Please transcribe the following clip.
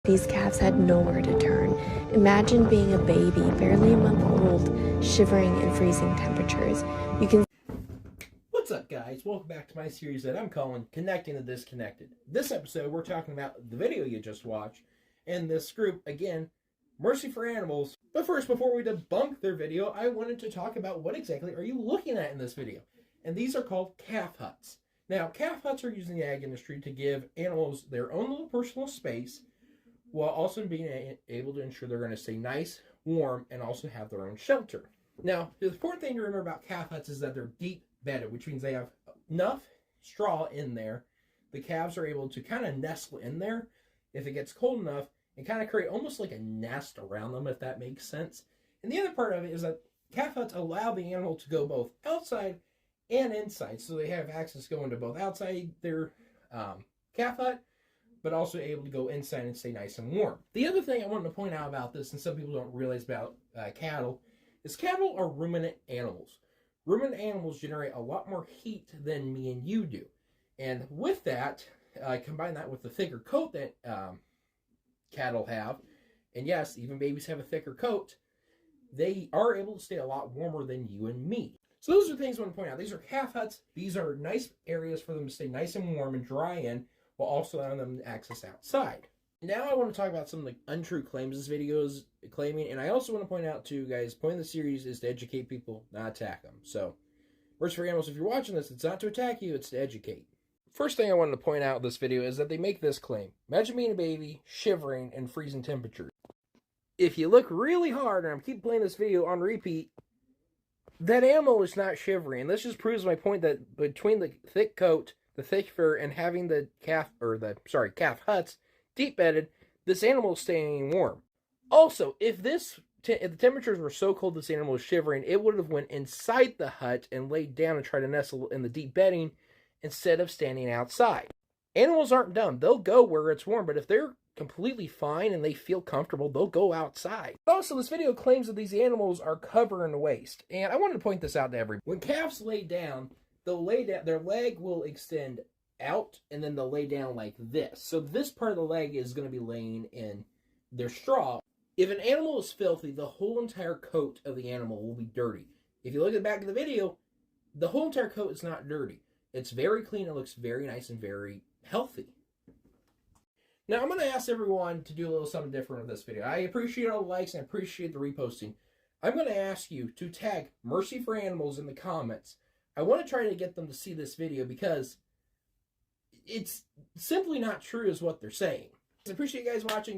These calves had nowhere to turn. Imagine being a baby, barely a month old, shivering in freezing temperatures. You can. What's up, guys? Welcome back to my series that I'm calling Connecting the Disconnected. This episode, we're talking about the video you just watched, and this group, again, Mercy for Animals. But first, before we debunk their video, I wanted to talk about what exactly are you looking at in this video. And these are called calf huts. Now, calf huts are used in the ag industry to give animals their own little personal space, while also being able to ensure they're going to stay nice, warm, and also have their own shelter. Now, the important thing to remember about calf huts is that they're deep bedded, which means they have enough straw in there. The calves are able to kind of nestle in there if it gets cold enough and kind of create almost like a nest around them, if that makes sense. And the other part of it is that calf huts allow the animal to go both outside and inside, so they have access going to both outside their calf hut, but also able to go inside and stay nice and warm. The other thing I wanted to point out about this, and some people don't realize about cattle, is cattle are ruminant animals. Ruminant animals generate a lot more heat than me and you do. And with that, combine that with the thicker coat that cattle have, and yes, even babies have a thicker coat, they are able to stay a lot warmer than you and me. So those are things I want to point out. These are calf huts. These are nice areas for them to stay nice and warm and dry in, while also allowing them to access outside. Now I want to talk about some of the untrue claims this video is claiming, and I also want to point out to you guys, the point of the series is to educate people, not attack them. So, Mercy for Animals, if you're watching this, it's not to attack you, it's to educate. First thing I wanted to point out in this video is that they make this claim. Imagine being a baby, shivering, in freezing temperatures. If you look really hard, and I'm keep playing this video on repeat, that animal is not shivering. And this just proves my point that between the thick coat, the thick fur, and having the calf huts deep bedded, this animal is staying warm. Also, if the temperatures were so cold this animal was shivering, it would have went inside the hut and laid down and tried to nestle in the deep bedding instead of standing outside. Animals aren't dumb. They'll go where it's warm, but if they're completely fine and they feel comfortable, they'll go outside. Also, this video claims that these animals are covering the waist, and I wanted to point this out to everyone. When calves lay down, they'll lay down, their leg will extend out, and then they'll lay down like this. So this part of the leg is going to be laying in their straw. If an animal is filthy, the whole entire coat of the animal will be dirty. If you look at the back of the video, the whole entire coat is not dirty. It's very clean, it looks very nice and very healthy. Now, I'm going to ask everyone to do a little something different with this video. I appreciate all the likes and I appreciate the reposting. I'm going to ask you to tag Mercy for Animals in the comments. I want to try to get them to see this video because it's simply not true as what they're saying. I appreciate you guys watching.